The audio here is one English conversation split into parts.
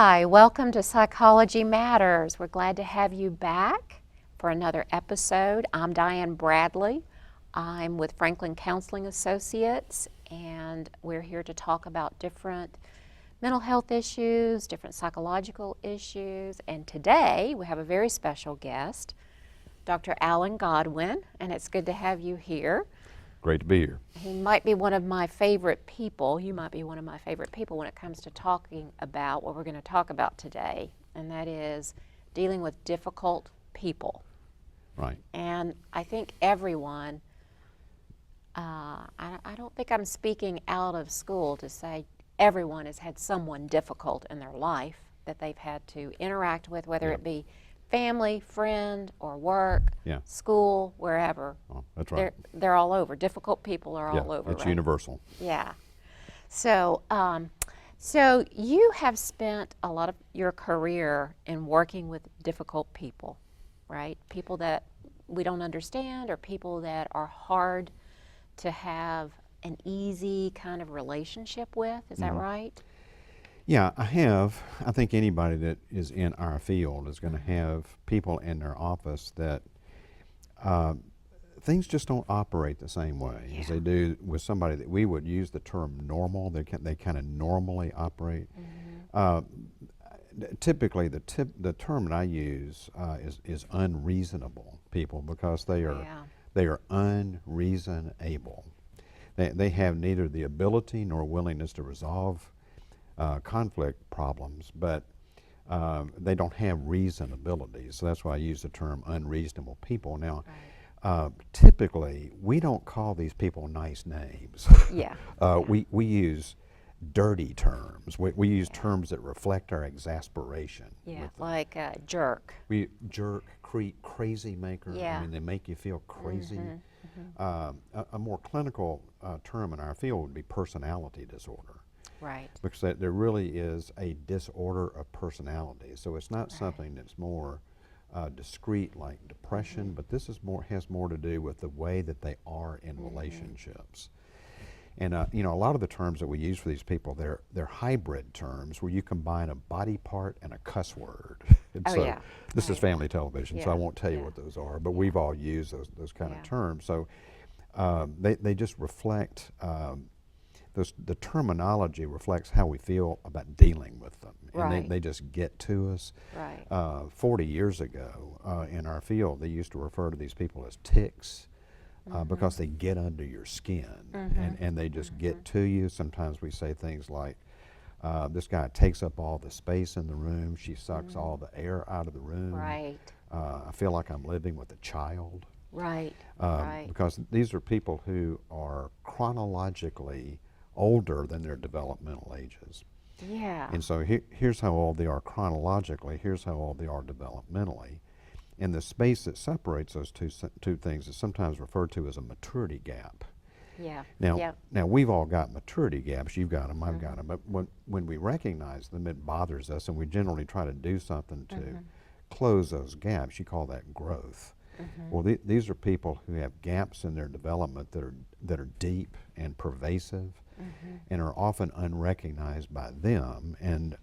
Hi, welcome to Psychology Matters. We're glad to have you back for another episode. I'm Dianne Bradley. I'm with Franklin Counseling Associates, and we're here to talk about different mental health issues, different psychological issues, and today we have a very special guest, Dr. Godwin, and it's good to have you here. Great to be here. He might be one of my favorite people. You might be one of my favorite people when it comes to talking about what we're going to talk about today, and that is dealing with difficult people. Right. And I think everyone, I don't think I'm speaking out of school to say everyone has had someone difficult in their life that they've had to interact with, whether it be family, friend, or work, school, wherever. Oh, that's right. They're all over. Difficult people are all over. It's right? universal. Yeah. So, so you have spent a lot of your career in working with difficult people, right? People that we don't understand, or people that are hard to have an easy kind of relationship with. Is that right? Yeah, I have. I think anybody that is in our field is going to have people in their office that things just don't operate the same way as they do with somebody that we would use the term normal. They kind of normally operate. Typically, the term that I use is unreasonable people, because they are unreasonable. They have neither the ability nor willingness to resolve conflict problems, but they don't have reasonability. So that's why I use the term unreasonable people. Now, typically, we don't call these people nice names. We use dirty terms. We use terms that reflect our exasperation. Like jerk. Jerk, crazy maker. I mean, they make you feel crazy. A more clinical term in our field would be personality disorder. Right. Because there really is a disorder of personality. So it's not something that's more discrete like depression, but this is has more to do with the way that they are in relationships. And you know, a lot of the terms that we use for these people, they're hybrid terms where you combine a body part and a cuss word. This is family television, so I won't tell you what those are, but we've all used those kind of terms. So they just reflect. The terminology reflects how we feel about dealing with them, and they just get to us. 40 years ago, in our field, they used to refer to these people as ticks, because they get under your skin, and they just get to you. Sometimes we say things like, this guy takes up all the space in the room, she sucks all the air out of the room. I feel like I'm living with a child. Because these are people who are chronologically older than their developmental ages. And so here's how old they are chronologically, here's how old they are developmentally. And the space that separates those two things is sometimes referred to as a maturity gap. Now we've all got maturity gaps. You've got them, I've got them. But when we recognize them, it bothers us, and we generally try to do something to close those gaps. You call that growth. Well, these are people who have gaps in their development that are deep and pervasive, and are often unrecognized by them. And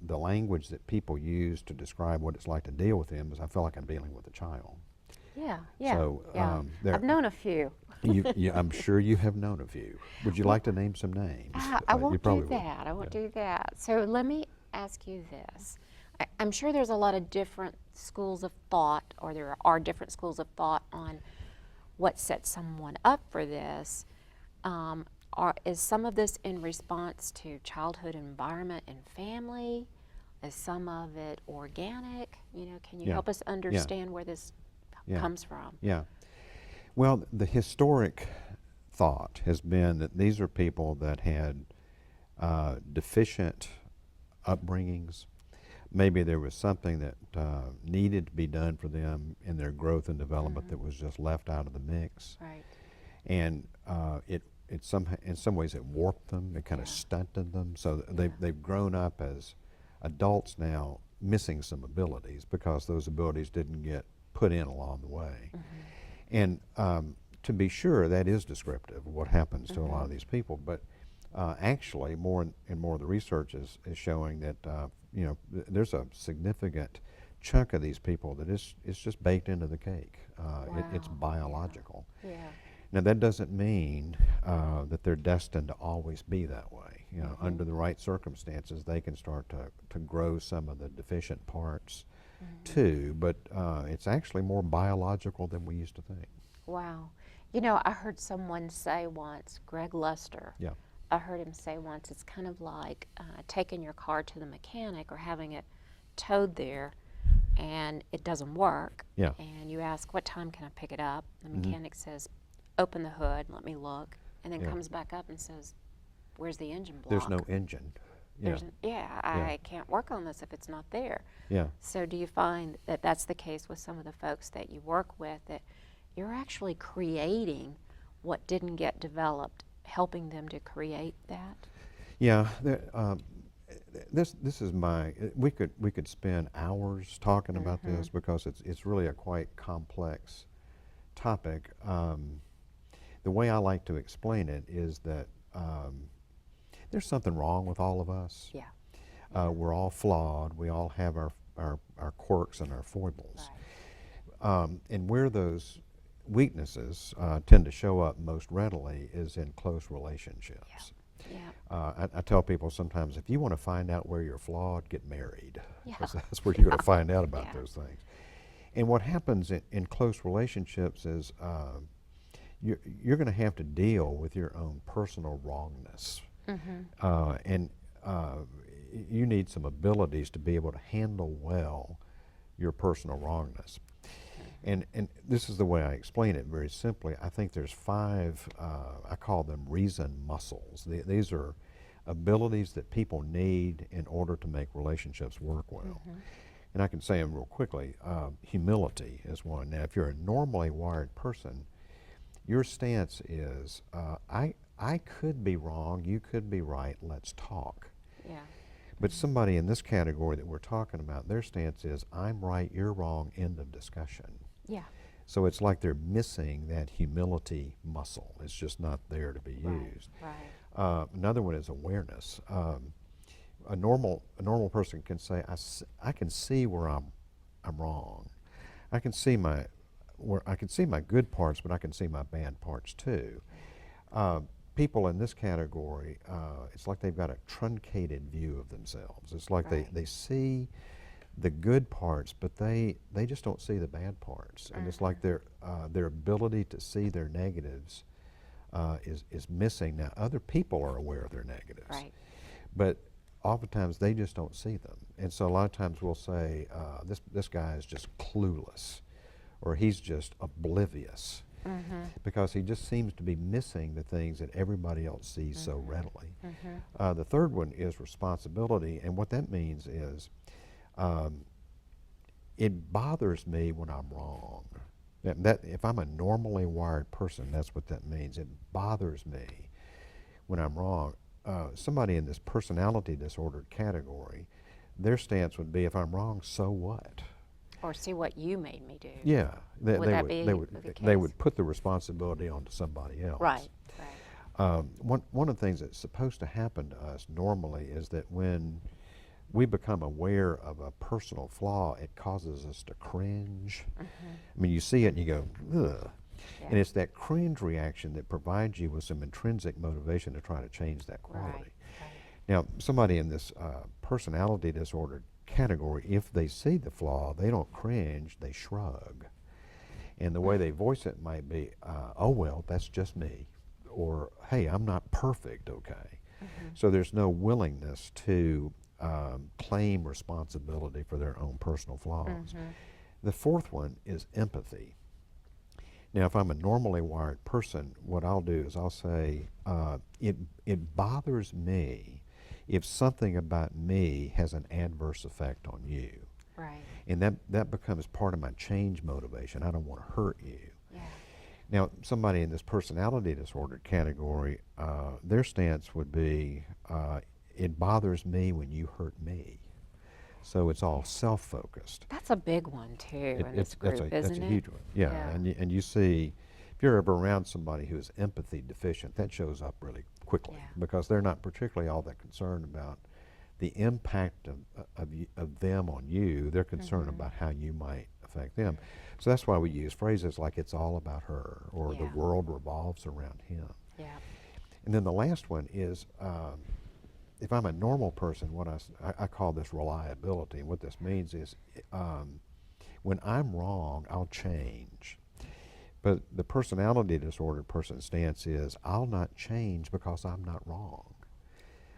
the language that people use to describe what it's like to deal with them is, I feel like I'm dealing with a child. So, I've known a few. I'm sure you have known a few. Would you like to name some names? I won't do that. I won't do that. So let me ask you this. I'm sure there's a lot of different schools of thought, or there are different schools of thought on what sets someone up for this. Is some of this in response to childhood environment and family? Is some of it organic? You know, can you help us understand where this comes from? Well, the historic thought has been that these are people that had deficient upbringings. Maybe there was something that needed to be done for them in their growth and development that was just left out of the mix. And in some ways it warped them, it kind of stunted them. So they've grown up as adults now missing some abilities, because those abilities didn't get put in along the way. And to be sure, that is descriptive of what happens to a lot of these people. But Actually, more and more of the research is showing that there's a significant chunk of these people that it's just baked into the cake. It's Wow. biological. Yeah. Now that doesn't mean that they're destined to always be that way. Under the right circumstances, they can start to grow some of the deficient parts too. But it's actually more biological than we used to think. Wow. I heard someone say once, Greg Luster, Yeah. I heard him say once, it's kind of like taking your car to the mechanic or having it towed there and it doesn't work. Yeah. And you ask, what time can I pick it up? The mechanic says, open the hood, let me look, and then Yeah. comes back up and says, where's the engine block? There's no engine. Yeah. I can't work on this if it's not there. Yeah. So do you find that that's the case with some of the folks that you work with, that you're actually creating what didn't get developed, helping them to create that? Yeah. This is we could spend hours talking about this because it's really a quite complex topic. The way I like to explain it is that there's something wrong with all of us. Yeah. We're all flawed. We all have our quirks and our foibles. Right. And where those weaknesses tend to show up most readily is in close relationships. Yeah. I tell people sometimes, if you want to find out where you're flawed, get married. Yeah. 'Cause that's where you're going to find out about Yeah. those things. And what happens in close relationships is you're going to have to deal with your own personal wrongness. And you need some abilities to be able to handle well your personal wrongness. And this is the way I explain it very simply. I think there's 5, I call them reason muscles. These are abilities that people need in order to make relationships work well. And I can say them real quickly. Humility is one. Now, if you're a normally wired person, your stance is, I could be wrong, you could be right, let's talk. Yeah. But somebody in this category that we're talking about, their stance is, I'm right, you're wrong, end of discussion. Yeah. So it's like they're missing that humility muscle. It's just not there to be used. Right. Another one is awareness. A normal person can say, I can see where I'm wrong. I can see my good parts, but I can see my bad parts too. People in this category, it's like they've got a truncated view of themselves. It's like they see the good parts, but they just don't see the bad parts. And it's like their ability to see their negatives is missing. Now, other people are aware of their negatives, Right. but oftentimes they just don't see them. And so a lot of times we'll say, this guy is just clueless, or he's just oblivious, because he just seems to be missing the things that everybody else sees so readily. The third one is responsibility, and what that means is, it bothers me when I'm wrong. That if I'm a normally wired person, that's what that means. It bothers me when I'm wrong. Somebody in this personality disordered category, their stance would be, if I'm wrong, so what? Or see what you made me do. Yeah, they the would put the responsibility onto somebody else. Right. Right. One of the things that's supposed to happen to us normally is that when we become aware of a personal flaw, it causes us to cringe. I mean, you see it and you go, ugh. Yeah. And it's that cringe reaction that provides you with some intrinsic motivation to try to change that quality. Right. Now, somebody in this personality disordered category, if they see the flaw, they don't cringe, they shrug. And the way they voice it might be, oh, well, that's just me. Or, hey, I'm not perfect, okay. So there's no willingness to claim responsibility for their own personal flaws. The fourth one is empathy. Now, if I'm a normally wired person, what I'll do is I'll say, it bothers me if something about me has an adverse effect on you. Right. And that becomes part of my change motivation. I don't want to hurt you. Yeah. Now, somebody in this personality disordered category, their stance would be, it bothers me when you hurt me. So it's all self-focused. That's a big one too in this group, that's isn't a it? huge one. Yeah, and you see, if you're ever around somebody who is empathy deficient, that shows up really quickly Yeah. because they're not particularly all that concerned about the impact of them on you. They're concerned about how you might affect them. So that's why we use phrases like "it's all about her" or "the Yeah. world revolves around him." Yeah. And then the last one is, if I'm a normal person, what I call this reliability. And what this means is, when I'm wrong, I'll change. But the personality disordered person's stance is, I'll not change because I'm not wrong.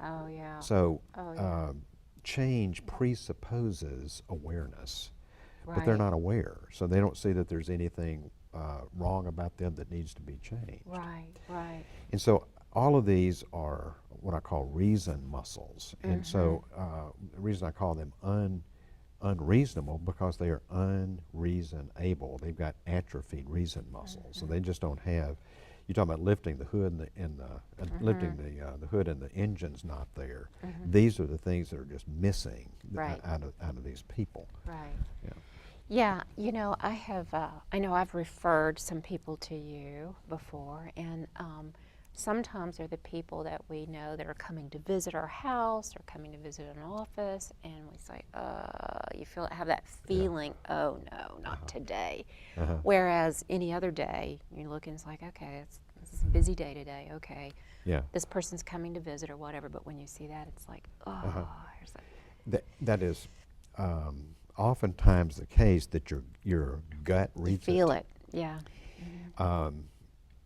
Oh, yeah. So Oh, yeah. change presupposes awareness, but they're Right. not aware. So they don't see that there's anything wrong about them that needs to be changed. Right, right. And so all of these are what I call reason muscles. And so the reason I call them unreasonable, because they are unreasonable. They've got atrophied reason muscles. So they just don't have, you're talking about lifting the hood and lifting the hood and the engine's not there. These are the things that are just missing Right. out of these people. Right. Yeah. Yeah, you know, I know I've referred some people to you before, and sometimes they're the people that we know that are coming to visit our house or coming to visit an office, and we say, you have that feeling, oh no, not today. Whereas any other day, you look and it's like, okay, this is a busy day today, okay. Yeah. This person's coming to visit or whatever, but when you see that, it's like, oh, here's that. That is oftentimes the case, that your gut reads Feel it, yeah.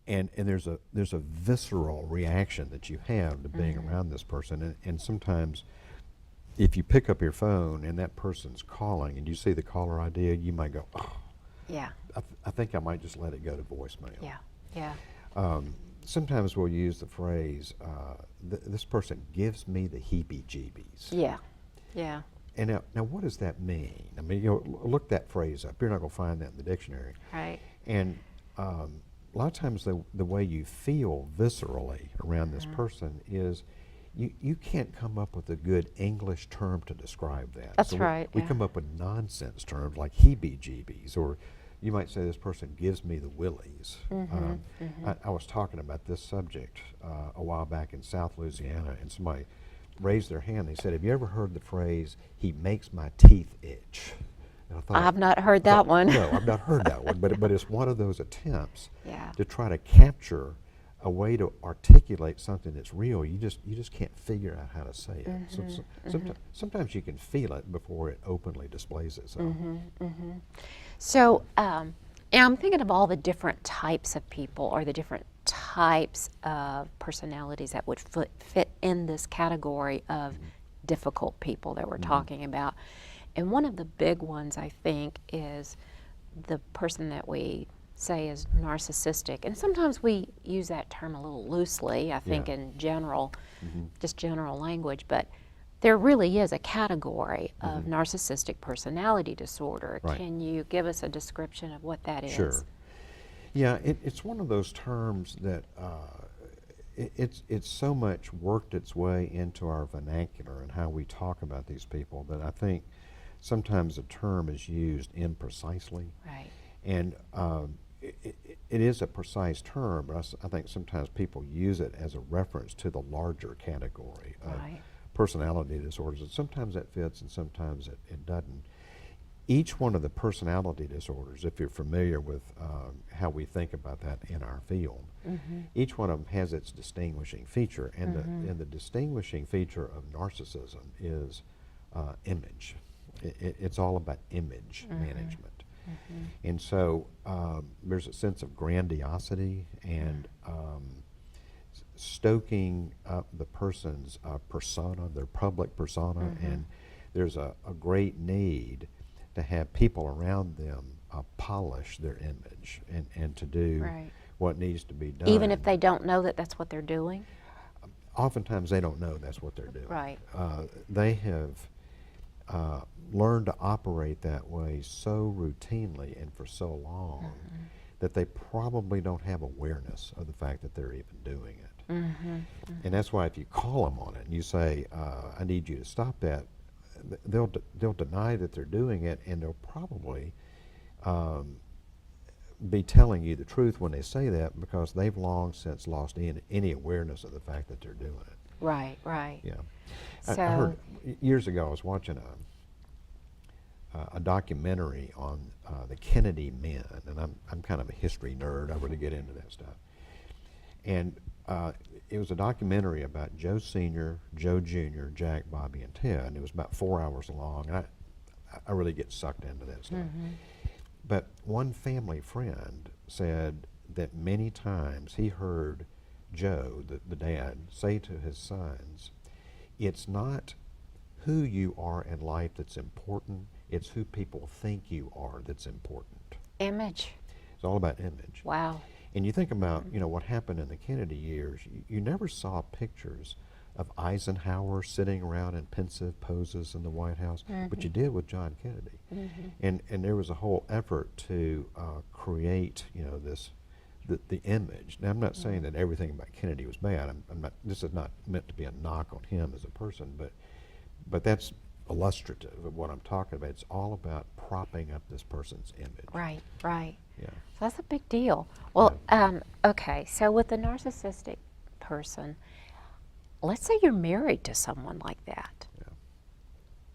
And there's a visceral reaction that you have to being around this person, and sometimes if you pick up your phone and that person's calling and you see the caller ID, you might go, oh, Yeah, I think I might just let it go to voicemail. yeah, yeah. Sometimes we'll use the phrase, this person gives me the heebie-jeebies. Yeah, yeah. And now what does that mean? I mean, look that phrase up. You're not going to find that in the dictionary. Right. And a lot of times the way you feel viscerally around this person is you can't come up with a good English term to describe that. That's so right, We yeah. come up with nonsense terms like heebie-jeebies, or you might say this person gives me the willies. I was talking about this subject a while back in South Louisiana, and somebody raised their hand. They said, have you ever heard the phrase, "he makes my teeth itch"? And I thought, I've not heard that one. No, I've not heard that one, but it's one of those attempts Yeah. to try to capture a way to articulate something that's real. You just can't figure out how to say it. Sometimes you can feel it before it openly displays itself. So, and I'm thinking of all the different types of people or the different types of personalities that would fit in this category of difficult people that we're talking about. And one of the big ones, I think, is the person that we say is narcissistic. And sometimes we use that term a little loosely, I think, Yeah. in general, just general language. But there really is a category of narcissistic personality disorder. Right. Can you give us a description of what that is? Sure. Yeah, it's one of those terms that it's so much worked its way into our vernacular and how we talk about these people that I think sometimes the term is used imprecisely. Right. And it is a precise term, but I think sometimes people use it as a reference to the larger category of Right. personality disorders. And sometimes that fits and sometimes it doesn't. Each one of the personality disorders, if you're familiar with how we think about that in our field, each one of them has its distinguishing feature. And the distinguishing feature of narcissism is image. It's all about image management. And so there's a sense of grandiosity and stoking up the person's persona, their public persona, and there's a great need to have people around them polish their image and to do Right. what needs to be done. Even if they don't know that that's what they're doing? Oftentimes they don't know that's what they're doing. Right. They have learned to operate that way so routinely and for so long that they probably don't have awareness of the fact that they're even doing it. And that's why if you call them on it and you say, I need you to stop that, they'll deny that they're doing it, and they'll probably be telling you the truth when they say that, because they've long since lost any awareness of the fact that they're doing it. Right, right. Yeah. So, I heard years ago, I was watching a documentary on the Kennedy men, and I'm kind of a history nerd. I really get into that stuff. And it was a documentary about Joe Sr., Joe Jr., Jack, Bobby, and Ted, and it was about 4 hours long, and I really get sucked into that stuff. But one family friend said that many times he heard Joe, the dad, say to his sons, it's not who you are in life that's important, it's who people think you are that's important. image. It's all about image. Wow. And you think about, what happened in the Kennedy years, you never saw pictures of Eisenhower sitting around in pensive poses in the White House, but you did with John Kennedy. And there was a whole effort to create, the image. Now, I'm not saying that everything about Kennedy was bad. I'm not. This is not meant to be a knock on him as a person, but that's illustrative of what I'm talking about. It's all about propping up this person's image. Right, right. Yeah. So that's a big deal. Well, okay, so with the narcissistic person, let's say you're married to someone like that. Yeah.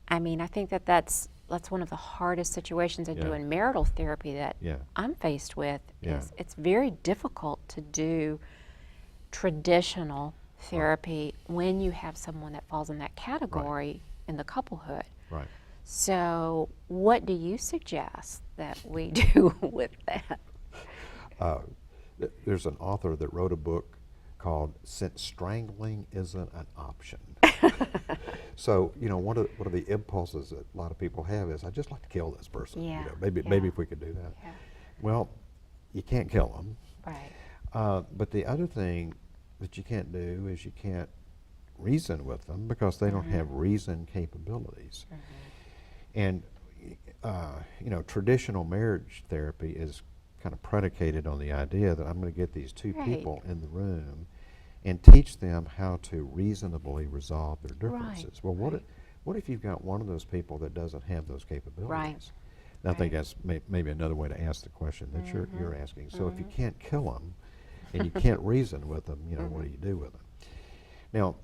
I mean, I think that's one of the hardest situations in Yeah. doing marital therapy that Yeah. I'm faced with. Yeah. Is it's very difficult to do traditional therapy when you have someone that falls in that category in the couplehood. Right. So what do you suggest that we do with that? There's an author that wrote a book called "Since Strangling Isn't an Option." So, one of the impulses that a lot of people have is, I just like to kill this person. Yeah, Maybe if we could do that. Yeah. Well, you can't kill them. Right. But the other thing that you can't do is you can't reason with them, because they don't have reason capabilities. And traditional marriage therapy is kind of predicated on the idea that I'm going to get these two Right. people in the room and teach them how to reasonably resolve their differences. Well, what if you've got one of those people that doesn't have those capabilities? Right. And I think that's maybe another way to ask the question that you're asking. So if you can't kill them and you can't reason with them, what do you do with them? Now,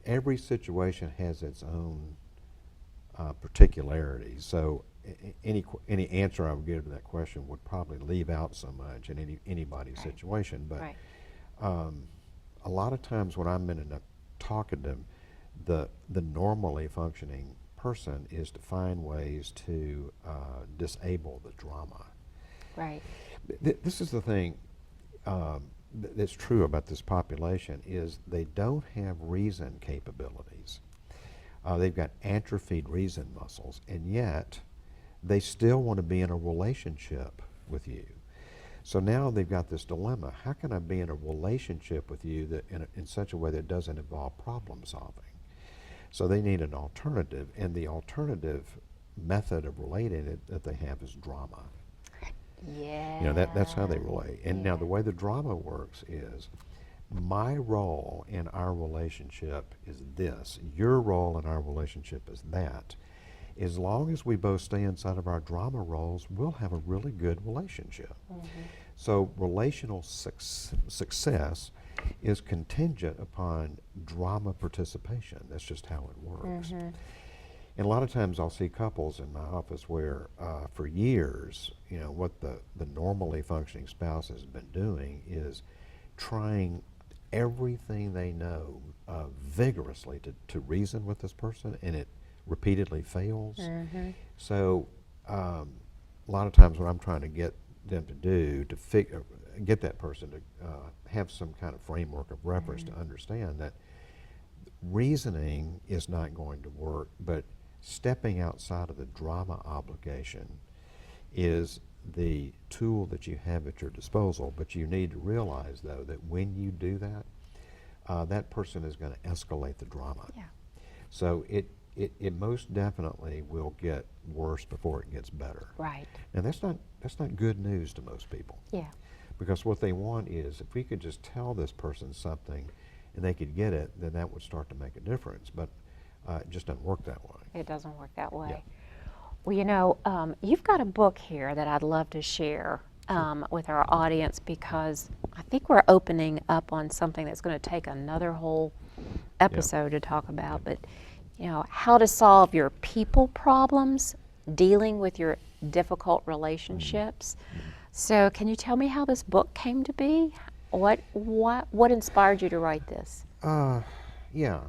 every situation has its own particularities. So any answer I would give to that question would probably leave out so much in anybody's situation. But Right. a lot of times when I'm talking to them, the normally functioning person is to find ways to disable the drama. Right. This is the thing that's true about this population, is they don't have reason capabilities. They've got atrophied reason muscles, and yet they still want to be in a relationship with you. So now they've got this dilemma: how can I be in a relationship with you that in such a way that doesn't involve problem solving? So they need an alternative, and the alternative method of relating it that they have is drama. Yeah. That's how they relate. And now the way the drama works is, my role in our relationship is this, your role in our relationship is that. As long as we both stay inside of our drama roles, we'll have a really good relationship. So relational success is contingent upon drama participation. That's just how it works. And a lot of times I'll see couples in my office where for years, what the normally functioning spouse has been doing is trying everything they know vigorously to reason with this person, and it repeatedly fails. So a lot of times what I'm trying to get them to do to get that person to have some kind of framework of reference to understand that reasoning is not going to work, but stepping outside of the drama obligation is the tool that you have at your disposal. But you need to realize, though, that when you do that, that person is going to escalate the drama. Yeah. So it most definitely will get worse before it gets better. Right. And that's not good news to most people. Yeah. Because what they want is, if we could just tell this person something and they could get it, then that would start to make a difference. But it just doesn't work that way. It doesn't work that way. Well, you've got a book here that I'd love to share with our audience, because I think we're opening up on something that's going to take another whole episode to talk about. But, how to solve your people problems, dealing with your difficult relationships. So, can you tell me how this book came to be? What inspired you to write this? Yeah.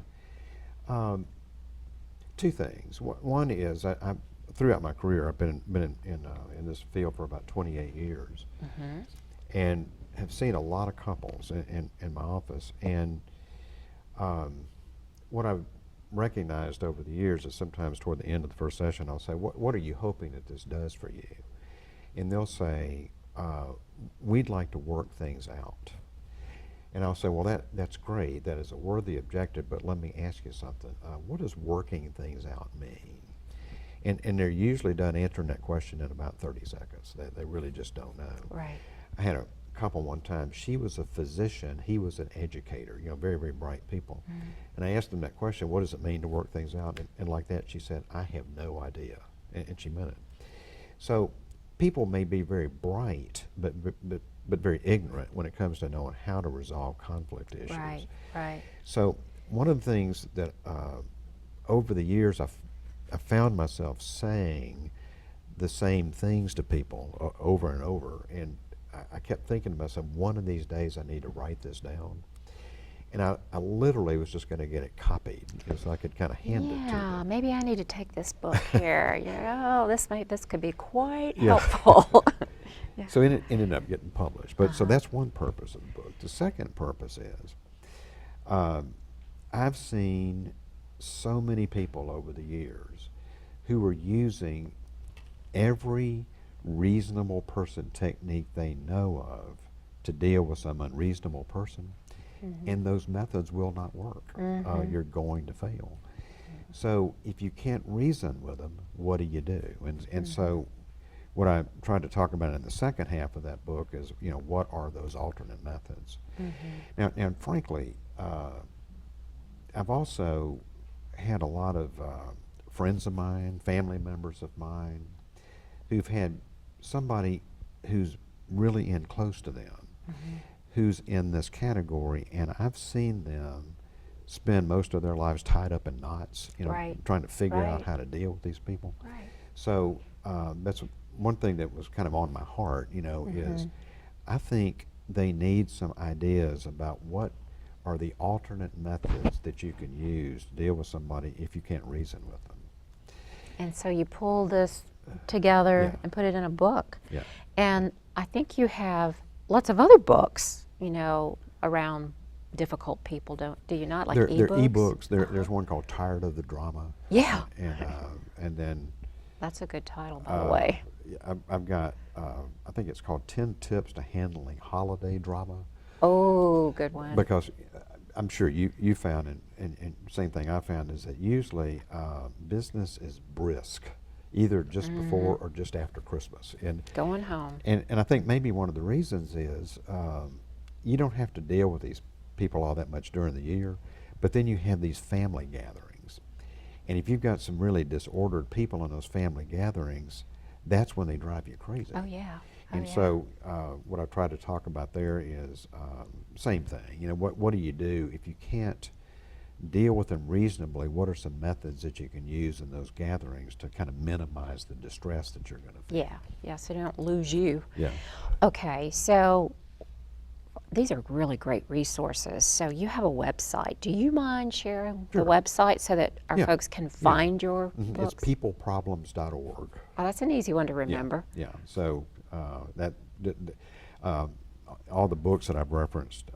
Two things. One is I throughout my career I've been in this field for about 28 years, and have seen a lot of couples in my office. And what I've recognized over the years is sometimes toward the end of the first session I'll say, "What are you hoping that this does for you?" And they'll say, "We'd like to work things out." And I'll say, "Well, that's great. That is a worthy objective, but let me ask you something. What does working things out mean?" And they're usually done answering that question in about 30 seconds. They really just don't know. Right. I had a couple one time. She was a physician. He was an educator. Very, very bright people. And I asked them that question, "What does it mean to work things out?" And like that, she said, "I have no idea." And she meant it. So people may be very bright, but very ignorant when it comes to knowing how to resolve conflict issues. Right, right. So one of the things that over the years I found myself saying the same things to people over and over, and I kept thinking to myself, one of these days I need to write this down. And I literally was just going to get it copied so I could kind of hand it to Yeah, them. maybe I need to take this book here. This could be quite helpful. Yeah. So it ended up getting published. But so that's one purpose of the book. The second purpose is I've seen so many people over the years who are using every reasonable person technique they know of to deal with some unreasonable person, and those methods will not work. You're going to fail. So if you can't reason with them, what do you do? And so what I tried to talk about in the second half of that book is, what are those alternate methods? Now, and frankly, I've also had a lot of friends of mine, family members of mine, who've had somebody who's really in close to them, who's in this category, and I've seen them spend most of their lives tied up in knots, trying to figure out how to deal with these people. Right. So that's one thing that was kind of on my heart, is I think they need some ideas about what are the alternate methods that you can use to deal with somebody if you can't reason with them. And so you pull this together and put it in a book. Yeah. And I think you have lots of other books, around difficult people, do you not? Like They're ebooks? ebooks. There's one called Tired of the Drama. Yeah. And then That's a good title, by the way. I've got, I think it's called 10 Tips to Handling Holiday Drama. Oh, good one. Because I'm sure you found, and same thing I found, is that usually business is brisk, either just before or just after Christmas. And Going home. And I think maybe one of the reasons is you don't have to deal with these people all that much during the year, but then you have these family gatherings. And if you've got some really disordered people in those family gatherings, that's when they drive you crazy. Oh, yeah. And so what I try to talk about there is same thing. What do you do if you can't deal with them reasonably? What are some methods that you can use in those gatherings to kind of minimize the distress that you're going to feel? Yeah, so they don't lose you. Yeah. Okay, so these are really great resources. So you have a website. Do you mind sharing the website so that our folks can find your books? It's peopleproblems.org. Oh, that's an easy one to remember. Yeah. So all the books that I've referenced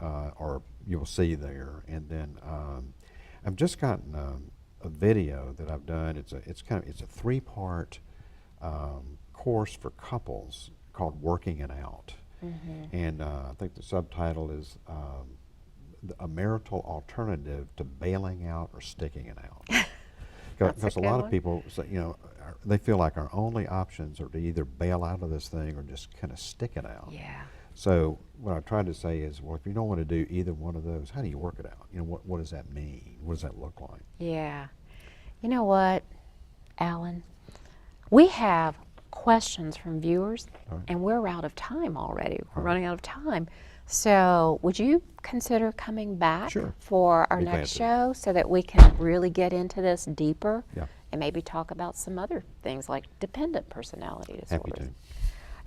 you'll see there, and then I've just gotten a video that I've done. It's a 3-part course for couples called Working It Out. And I think the subtitle is A Marital Alternative to Bailing Out or Sticking It Out. Because a lot of people say, they feel like our only options are to either bail out of this thing or just kind of stick it out. Yeah. So what I tried to say is, well, if you don't want to do either one of those, how do you work it out? What does that mean? What does that look like? Yeah. You know what, Alan? We have questions from viewers, right. and we're out of time already. We're running out of time. So would you consider coming back Sure. for our Be glad next to. show so that we can really get into this deeper Yeah. and maybe talk about some other things like dependent personality Happy disorders?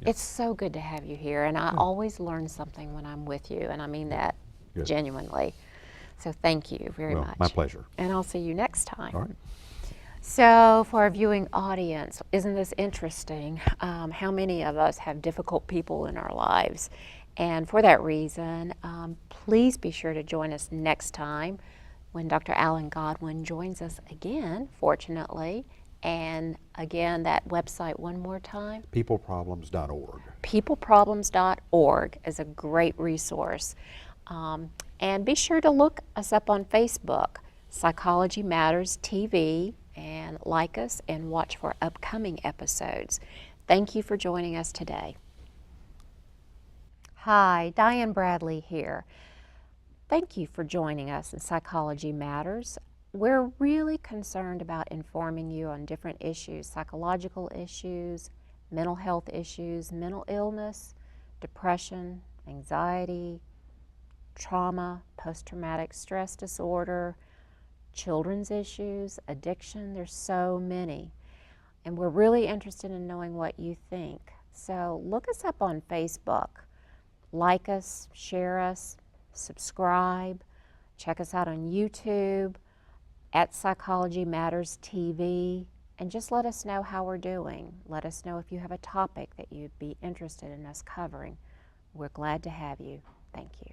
to. It's so good to have you here, and I always learn something when I'm with you, and I mean that Good. genuinely. So thank you very Well, much. my pleasure. And I'll see you next time. All right. So for our viewing audience, isn't this interesting? How many of us have difficult people in our lives? And for that reason, please be sure to join us next time when Dr. Alan Godwin joins us again, fortunately. And again, that website one more time. Peopleproblems.org. Peopleproblems.org is a great resource. And be sure to look us up on Facebook, Psychology Matters TV, and like us and watch for upcoming episodes. Thank you for joining us today. Hi, Dianne Bradley here. Thank you for joining us in Psychology Matters. We're really concerned about informing you on different issues, psychological issues, mental health issues, mental illness, depression, anxiety, trauma, post-traumatic stress disorder, children's issues, addiction. There's so many. And we're really interested in knowing what you think. So look us up on Facebook. Like us, share us, subscribe. Check us out on YouTube at Psychology Matters TV. And just let us know how we're doing. Let us know if you have a topic that you'd be interested in us covering. We're glad to have you. Thank you.